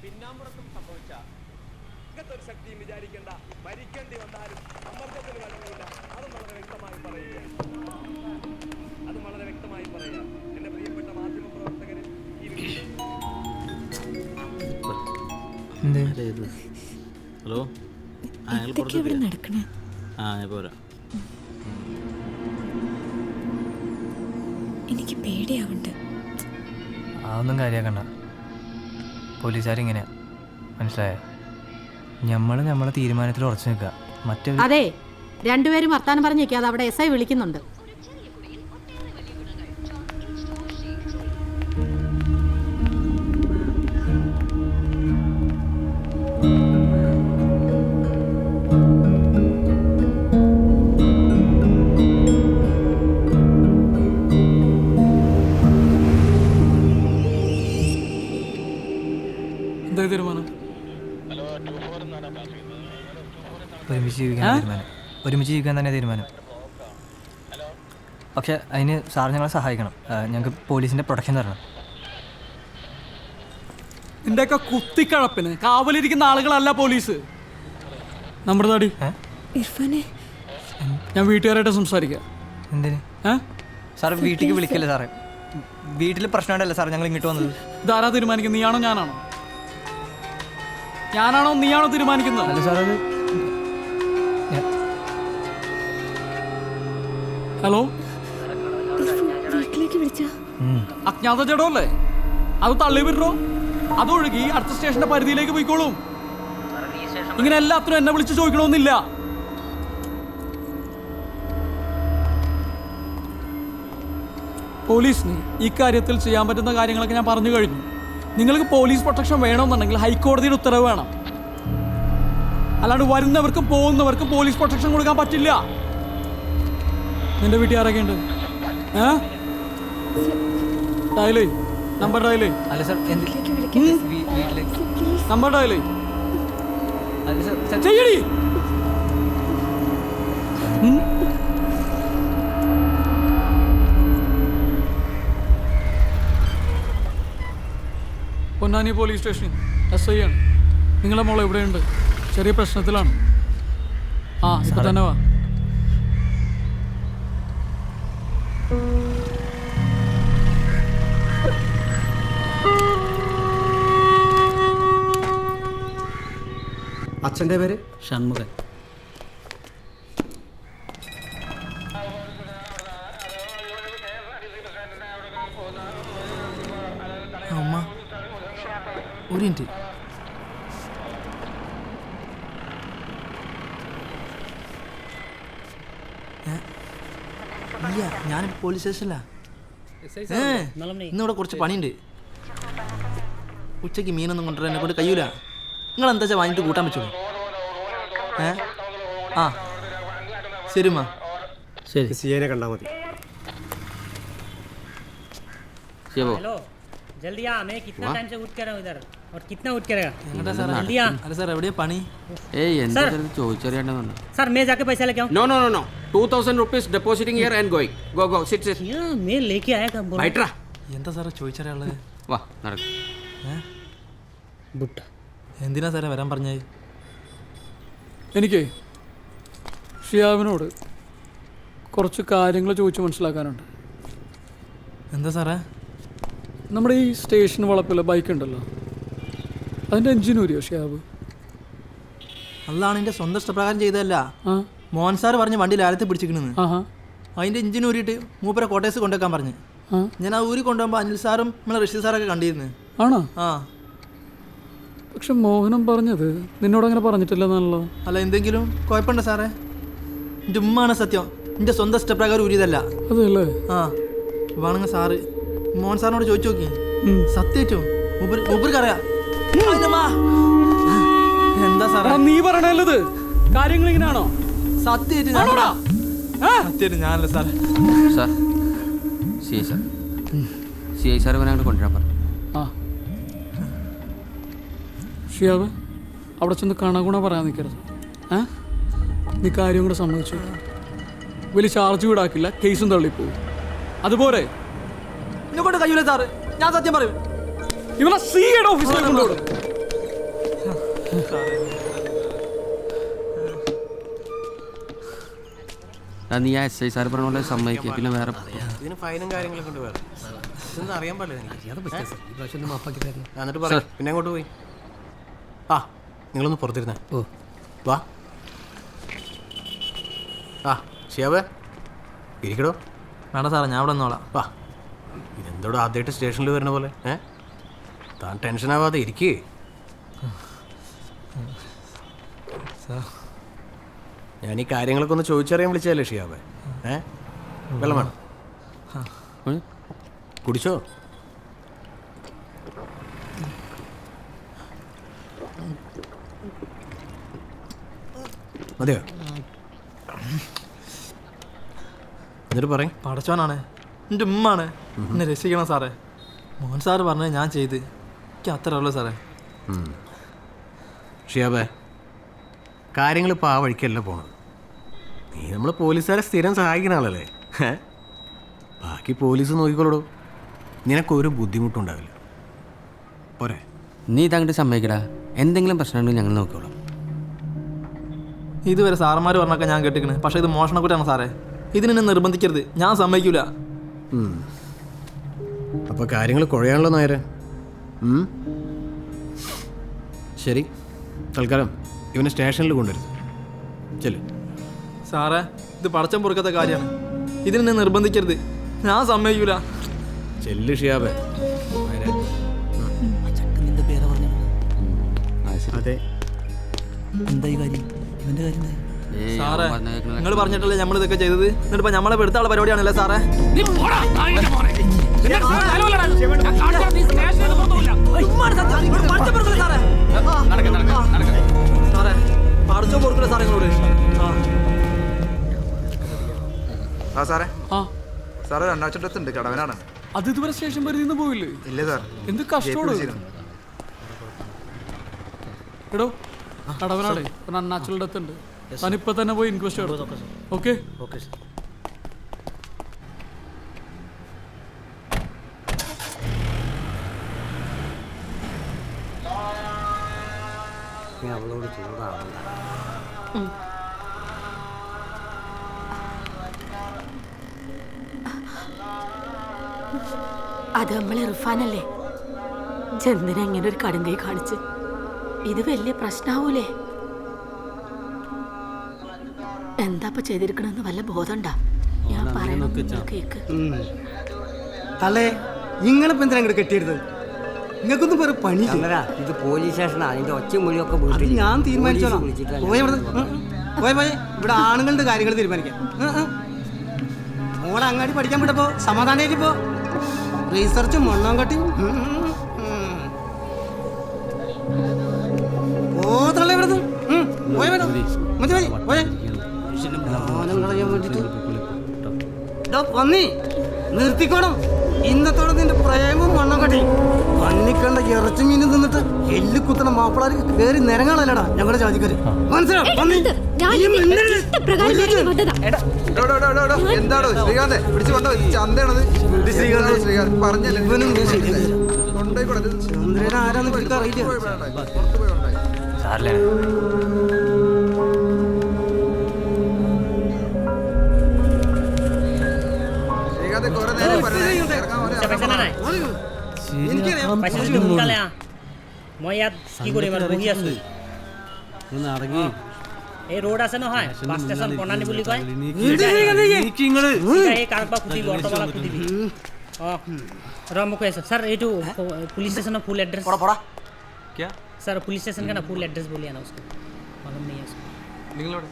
പിന്നാമ്പുറത്തും സംഭവിച്ച ഒരു ശക്തിയും വിചാരിക്കേണ്ട. മരിക്കേണ്ടി വന്നാലും സമ്മർദ്ദത്തിന് കഴിയില്ല. അതും വളരെ വ്യക്തമായി പറയുക. എന്റെ പ്രിയപ്പെട്ട മാധ്യമ പ്രവർത്തകര് ഹലോ, പോരാ. എനിക്ക് പേടിയാവുന്നുണ്ട്. അതൊന്നും കാര്യമാക്കണ്ട. പോലീസുകാരിങ്ങനെയാ, മനസ്സിലായോ? നമ്മളെ തീരുമാനത്തിൽ ഉറച്ചു നിൽക്കുക. അതെ, രണ്ടുപേരും വർത്താനം പറഞ്ഞു നിൽക്കാതെ അവിടെ SI വിളിക്കുന്നുണ്ട്. ഒരുമിച്ച് ജീവിക്കാൻ തന്നെ തീരുമാനം. പക്ഷെ അതിന് സാർ ഞങ്ങളെ സഹായിക്കണം. ഞങ്ങൾക്ക് പോലീസിന്റെ പ്രൊട്ടക്ഷൻ തരണം. നിന്റെയൊക്കെ കുത്തിക്കഴപ്പിന് കാവലിരിക്കുന്ന ആളുകളല്ല പോലീസ്. നമ്മുടെ നാടി ഞാൻ വീട്ടുകാരായിട്ട് സംസാരിക്കാം. എന്തിന് സാറ് വീട്ടിലേക്ക് വിളിക്കല്ലേ സാറേ? വീട്ടിൽ പ്രശ്നമുണ്ടല്ലോ സാർ ഞങ്ങൾ ഇങ്ങോട്ട് വന്നത്. ഇതാരാ തീരുമാനിക്കുന്നത്? നീയാണോ ഞാനാണോ? നീയാണോ തീരുമാനിക്കുന്നത്? അല്ല സാർ, അത് ഹലോ, വീട്ടിലേക്ക് വിളിച്ചാ അജ്ഞാത ജഡമല്ലേ? അത് തള്ളി വിടറോ? അതൊഴുകി അടുത്ത സ്റ്റേഷന്റെ പരിധിയിലേക്ക് പോയിക്കോളും. ഇങ്ങനെ എല്ലാത്തിനും എന്നെ വിളിച്ച് ചോദിക്കണമെന്നില്ല. പോലീസിന് ഈ കാര്യത്തിൽ ചെയ്യാൻ പറ്റുന്ന കാര്യങ്ങളൊക്കെ ഞാൻ പറഞ്ഞു കഴിഞ്ഞു. നിങ്ങൾക്ക് പോലീസ് പ്രൊട്ടക്ഷൻ വേണമെന്നുണ്ടെങ്കിൽ ഹൈക്കോടതിയുടെ ഉത്തരവ് വേണം. അല്ലാണ്ട് വരുന്നവർക്കും പോകുന്നവർക്കും പോലീസ് പ്രൊട്ടക്ഷൻ കൊടുക്കാൻ പറ്റില്ല. നിന്റെ വീട്ടിൽ ആരൊക്കെ ഉണ്ട്? ഡയലേ നമ്പർ ഡയലേ. അല്ല സാർ, നമ്പർ ഡയലേ അല്ല സാർ, ചെയ്യടി. പൊന്നാനി പോലീസ് സ്റ്റേഷൻ SI ആണ്. നിങ്ങളെ മോളെ എവിടെയുണ്ട്? ചെറിയ പ്രശ്നത്തിലാണ്. ഇപ്പൊ തന്നെ വാ. അച്ഛൻ്റെ പേര് ഷൺമുഖൻ. അമ്മ ഒരു മിനിറ്റ്. ഞാൻ പോലീസ് സ്റ്റേഷനിലാ. ഇന്നിവിടെ കുറച്ച് പണിയുണ്ട്. ഉച്ചയ്ക്ക് മീനൊന്നും കൊണ്ടുവരാൻ എന്നെ കൊണ്ട് കഴിയൂല. നിങ്ങൾ എന്താ വെച്ചാൽ വാങ്ങിയിട്ട് കൂട്ടാൻ പറ്റുമോ? ശരിമ്മാ, ശരി. സിയെ കണ്ടാൽ മതി. जल्दी आ, मैं कितना टाइम से उठ कर रहा हूँ इधर और कितना उठ करेगा? जल्दी आ. अरे सर എവിടെയാ പണി? सर मैं जाके पैसा लेके आऊँ. No. 2,000 rupees depositing here and going. Go. Sit. मैं लेके आया कब? Baitra. എന്താ സാറേ ചോദിച്ചറിയാനുള്ളത്? വാ നടക്ക്. ബുട്ട. എന്തിനാ സാറേ വരാൻ പറഞ്ഞത്? എനിക്ക് ഷിയാവിനോട് കുറച്ച് കാര്യങ്ങൾ ചോദിച്ച് മനസ്സിലാക്കാനുണ്ട്. എന്താ സാറേ? നമ്മുടെ ഈ സ്റ്റേഷൻ വളപ്പിലെ ബൈക്ക് ഉണ്ടല്ലോ, അതിൻ്റെ എൻജിൻ ഊരിയോ ഷിയാബ്? അതാണ് എൻ്റെ സ്വന്തം ഇഷ്ടപ്രകാരം ചെയ്തതല്ല. മോഹൻ സാർ പറഞ്ഞ് വണ്ടി ലാലത്തെ പിടിച്ചിരിക്കണെന്ന്. അതിൻ്റെ എൻജിൻ ഊരിയിട്ട് മൂപ്പരെ കോട്ടേഴ്സ് കൊണ്ടുവെക്കാൻ പറഞ്ഞ് ഞാൻ ആ ഊരി കൊണ്ടുപോകുമ്പോൾ അനിൽ സാറും നമ്മളെ റഷീദ് സാറൊക്കെ കണ്ടിരുന്നു. ആണോ? പക്ഷെ മോഹനം പറഞ്ഞത് നിന്നോട് അങ്ങനെ പറഞ്ഞിട്ടില്ലെന്നാണല്ലോ. അല്ല, എന്തെങ്കിലും കുഴപ്പമുണ്ടോ സാറേ? എൻ്റെ ഉമ്മാണ് സത്യം. എൻ്റെ സ്വന്തം ഇഷ്ടപ്രകാരം ഊരിയതല്ല. അതല്ലേ? വേണമെങ്കിൽ സാറ് മോഹൻ സാറിനോട് ചോദിച്ചു നോക്കി. സത്യം മൂപ്പർക്കറിയാം. എന്താ സാറേ നീ പറയണല്ലത്? കാര്യങ്ങൾ ഇങ്ങനെയാണോ? സത്യമായിട്ട് ഞാനല്ല സാറേ. സാർ CI സാർ അങ്ങോട്ട് കൊണ്ടുവരാൻ പറഞ്ഞു. ഷിയാബ്, അവിടെ ചെന്ന് കാണാകൂണ പറയാൻ നിൽക്കരുത്. നീ കാര്യം കൂടെ സമ്മതിച്ചു. വലിയ ചാർജ് വീടാക്കില്ല, കേസും തള്ളിപ്പോവും. അതുപോലെ ഇങ്ങോട്ട് കഴിയൂല സാറ്, ഞാൻ സത്യം പറയും. ഇവനെ CIയുടെ ഓഫീസിലേക്ക് കൊണ്ടുപോകും. നീ ആ എസ് ഐ സാർ പറഞ്ഞ പോലെ സമ്മതിക്കുക, പിന്നെ വേറെ ഇതിന് ഫൈനും കാര്യങ്ങളൊക്കെ ഉണ്ട് വേറെ. ഇതൊന്നും അറിയാൻ പാടില്ല എനിക്ക്. എന്നിട്ട് പറയാം. പിന്നെ അങ്ങോട്ട് പോയി. ആ നിങ്ങളൊന്ന് പുറത്തിരുന്നേ. ഓ വാ. ആ ശിയാവേ ഇരിക്കടോ. വേണ്ട സാറേ, ഞാൻ ഇവിടെ നിന്നോളാം. വാ. ഇതെന്തോടെ ആദ്യമായിട്ട് സ്റ്റേഷനിൽ വരുന്ന പോലെ? താൻ ടെൻഷനാവാതെ ഇരിക്കേ. ഞാൻ ഈ കാര്യങ്ങളൊക്കെ ഒന്ന് ചോദിച്ചറിയാൻ വിളിച്ചതല്ലേ ഷിയാവേ? വെള്ളം വേണം? കുടിച്ചോ? മതിയോ? എന്നിട്ട് പറയും. പടച്ചോനാണ്, എൻ്റെ ഉമ്മാണ് എന്നെ രക്ഷിക്കണം സാറേ. മോഹൻ സാറ് പറഞ്ഞത് ഞാൻ ചെയ്ത്. എനിക്ക് അത്ര ഉള്ളൂ സാറേ. ഷിയാബേ, കാര്യങ്ങൾ ഇപ്പോൾ ആ വഴിക്കല്ല പോണത്. നീ നമ്മൾ പോലീസുകാരെ സ്ഥിരം സഹായിക്കുന്ന ആളല്ലേ? ബാക്കി പോലീസ് നോക്കിക്കോളൂ. നിനക്കൊരു ബുദ്ധിമുട്ടുണ്ടാവില്ല. പോരെ? നീ ഇതങ്ങോട്ട് സമ്മതിക്കടാ. എന്തെങ്കിലും പ്രശ്നമുണ്ടെങ്കിൽ ഞങ്ങൾ നോക്കിക്കോളാം. ഇതുവരെ സാറന്മാർ പറഞ്ഞൊക്കെ ഞാൻ കേട്ടിക്കണ്. പക്ഷേ ഇത് മോഷണക്കുറ്റാണ് സാറേ. ഇതിനെന്നെ നിർബന്ധിക്കരുത്, ഞാൻ സമ്മതിക്കൂല. അപ്പോൾ കാര്യങ്ങൾ കുഴയാണല്ലോ നേരെ. ശരി, തൽക്കാലം ഇവനെ സ്റ്റേഷനിൽ കൊണ്ടുവരുത്. ചെല്ലു. സാറേ, ഇത് പടച്ചം പൊറുക്കത്തെ കാര്യമാണ്. ഇതിനെന്നെ നിർബന്ധിക്കരുത്, ഞാൻ സമ്മതിക്കൂല. ചെല്ലു ഷിയാബേ. അതെ. സാറേ, നിങ്ങൾ പറഞ്ഞിട്ടല്ലേ നമ്മൾ ഇതൊക്കെ ചെയ്തത്. എന്നിട്ടിപ്പോ നമ്മളെ പെടുത്താനുള്ള പരിപാടിയാണല്ലേ സാറേ? സാറേ, പടച്ചോ പൊറുക്കില്ല സാറേ നിങ്ങളോട്. ആ സാറേ, സാറേ രണ്ടാഴ്ച കടവനാണ്. അത് ഇതുവരെ സ്റ്റേഷൻ പരിധിന്ന് പോയില്ലേ? ഇല്ല സാർ. എന്ത് കഷ്ടമാണ്. എടോ, കടവനാട് അണ്ണാച്ചുള്ള അടുത്തുണ്ട്. താനിപ്പോ തന്നെ പോയി ഇൻക്വസ്റ്റ് എടുത്തു. ഓക്കെ? അവളോട് ചൂടാവണ്ട. അത് നമ്മളെ ഇർഫാനല്ലേ? ചന്ദന ഇങ്ങനെ ഒരു കടുങ്കൈ കാണിച്ച് ഇത് വലിയ പ്രശ്നാവൂലേ? എന്താപ്പ ചെയ്തിരിക്കണെന്ന് വല്ല ബോധണ്ടാ? ഞാൻ പറയണ കേക്ക്. തള്ളേ, നിങ്ങളിപ്പോ എന്തിനാ ഇങ്ങോട്ട് കെട്ടിയെടുത്തത്? നിങ്ങൾക്കൊന്നും വേറെ പണി. ഇത് പോലീസ് സ്റ്റേഷനാണ്. അതിന്റെ ഒച്ച മൊഴിയൊക്കെ ഞാൻ തീരുമാനിച്ചോളാം. പോയ ഇവിടെ ആണുങ്ങളുടെ കാര്യങ്ങൾ തീരുമാനിക്കാം. മോളെ അങ്ങാടി പഠിക്കാൻ വിട്ടപ്പോ സമാധാനമായിട്ട് പോ. റീസർച്ചും മണ്ണാൻ കട്ടി ഓ തള്ള ഇവിടെ പോയ മതി മതി പോയെ കളയാൻ വേണ്ടിട്ട് പന്നി നിർത്തിക്കോണം. ഇന്നത്തോടെ നിന്റെ പ്രേമം മണ്ണം കട്ടി. കണ്ണിക്കണ്ട ഇറച്ചി മീനും തിന്നിട്ട് എല്ലു കുത്തണ മാപ്പിളാര് കയറി നിരങ്ങളല്ലടാ ഞങ്ങളുടെ ജാതിക്കാര്. മനസ്സിലാവും? എന്താണോ ശ്രീകാന്ത് പിടിച്ചു കൊണ്ടോ? ചന്തയാണത്. ശ്രീകാന്ത് പറഞ്ഞല്ലേ ചന്ദ്രൻ ആരാന്ന് എനിക്ക് അറിയില്ല. ശ്രീകാന്ത് കുറെ നേരം মই ইয়াত কি কৰিম আৰু বহি আছো। এই ৰোড আছে নহয়, বাছ ষ্টেচন প্ৰণালী বুলি কয়। এই কাৰোবাক সুধিবি, অট'বালাক সুধিবি। অঁ ৰ মোক কৈ আছো ছাৰ, এইটো পুলিस स्टेशन फुल एड्रेस क्या सर? पुलिस स्टेशन का ना फुल एड्रेस बोलिए ना उसको, मालूम नहीं है उसको। നിങ്ങളോട്